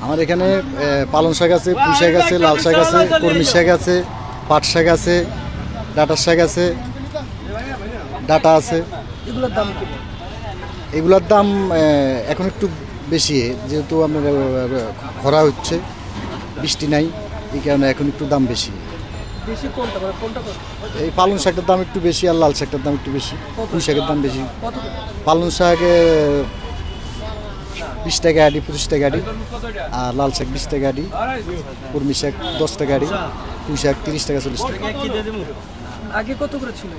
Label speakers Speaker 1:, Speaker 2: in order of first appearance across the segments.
Speaker 1: আমার এখানে পালং শাক আছে, পুঁই শাক আছে, লাল শাক আছে, কলমি শাক আছে, পাট শাক আছে, ডাঁটার শাক আছে, ডাঁটা আছে।
Speaker 2: এগুলোর দাম কি?
Speaker 1: এগুলোর দাম এখন একটু বেশি, যেহেতু আপনার খরা হচ্ছে, বৃষ্টি নাই, এই কারণে এখন একটু দাম বেশি।
Speaker 2: বেশি কোনটা, মানে কোনটা কত?
Speaker 1: এই পালং শাকের দাম একটু বেশি আর লাল শাকটার দাম একটু বেশি, পুঁই শাকের দাম বেশি।
Speaker 2: কত?
Speaker 1: পালং শাক 20 টাকা আড়ি, 25 টাকা আড়ি, আর লাল শাক 20 টাকা আড়ি, কলমি শাক 10 টাকা আড়ি, পুঁই শাক 30 টাকা 40 টাকা।
Speaker 2: আগে কত করে ছিল?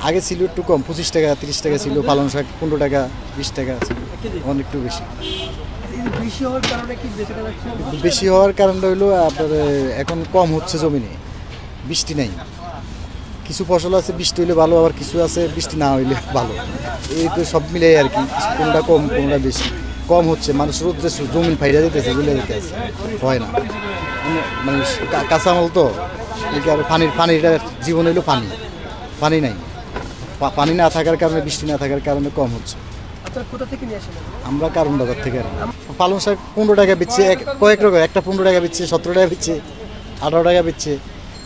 Speaker 1: আগে ছিল একটু কম, 25 টাকা 30 টাকা ছিল, পালং শাক 15 টাকা 20 টাকা ছিল, এখন একটু বেশি।
Speaker 2: বেশি হওয়ার কারণে কি বেশি টাকা ছিল?
Speaker 1: বেশি হওয়ার কারণটা হইলো আপনার এখন কম হচ্ছে জমিনে, বৃষ্টি নেই। কিছু ফসল আছে বৃষ্টি হইলে ভালো, আবার কিছু আছে বৃষ্টি না হইলে ভালো, এই তো সব মিলে আর কি। কোনটা কম কোনটা বেশি, কম হচ্ছে মানুষ রোদ্রে জমিন ফাইরা দিতেছে, জ্বলে দিতেছে, হয় না মানে কাঁচামাল তো, আর পানিটা জীবন হইলো পানি নাই, পানি না থাকার কারণে, বৃষ্টি না থাকার কারণে কম হচ্ছে।
Speaker 2: আপনারা কোথা থেকে নিয়ে আসেন?
Speaker 1: আমরা কারণ বাজার থেকে আর পালং শাক 15 টাকা বিচ্ছে, কয়েক রকম, একটা 15 টাকা বিচ্ছে, 17 টাকা বিচ্ছে, 18 টাকা বিচ্ছে,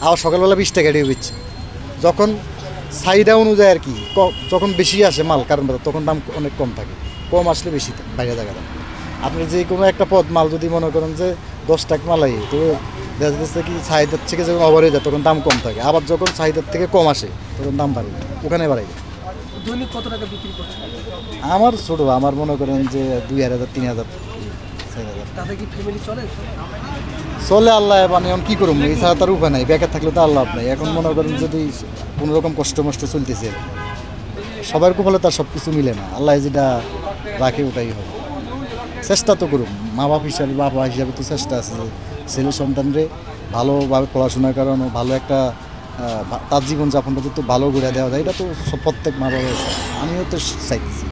Speaker 1: আবার সকালবেলা 20 টাকা দিয়ে বিচ্ছে। যখন চাহিদা অনুযায়ী আর কি, যখন বেশি আসে মাল কারণ বাজার, তখন দাম অনেক কম থাকে, কম আসলে বেশি বাইরে জায়গা দাম। আপনি যে কোনো একটা পদ মাল যদি মনে করেন যে 10 টাকা মালাই, তো দেখা যাচ্ছে কি চাহিদার থেকে যখন ওভার হয়ে যায় তখন দাম কম থাকে, আবার যখন চাহিদার থেকে কম আসে তখন দাম বাড়ে, ওখানে বাড়ে।
Speaker 2: দৈনিক কত টাকা বিক্রি করছেন?
Speaker 1: আমার ছোটো, আমার মনে করেন যে 2000 3000 4000।
Speaker 2: তাতে কি ফ্যামিলি চলে?
Speaker 1: চলে আল্লাহ, মানে এখন কী করুন, এছাড়া তার উপায় নাই, বেকার থাকলে তো আল্লাহ নাই। এখন মনে করেন যদি কোনো রকম কষ্ট মষ্ট চলতেছে, সবার কুফলে তার সব কিছু মিলে না, আল্লাহ যেটা রাখে ওটাই হবে। চেষ্টা তো করুন, মা বাপ হিসাবে, বাবা হিসাবে তো চেষ্টা আছে যে ছেলে সন্তানরে ভালোভাবে পড়াশোনা করানো, ভালো একটা তার জীবনযাপনটা তো ভালো করে দেওয়া যায়, এটা তো প্রত্যেক মা বাবার, আমিও তো চাইতেছি।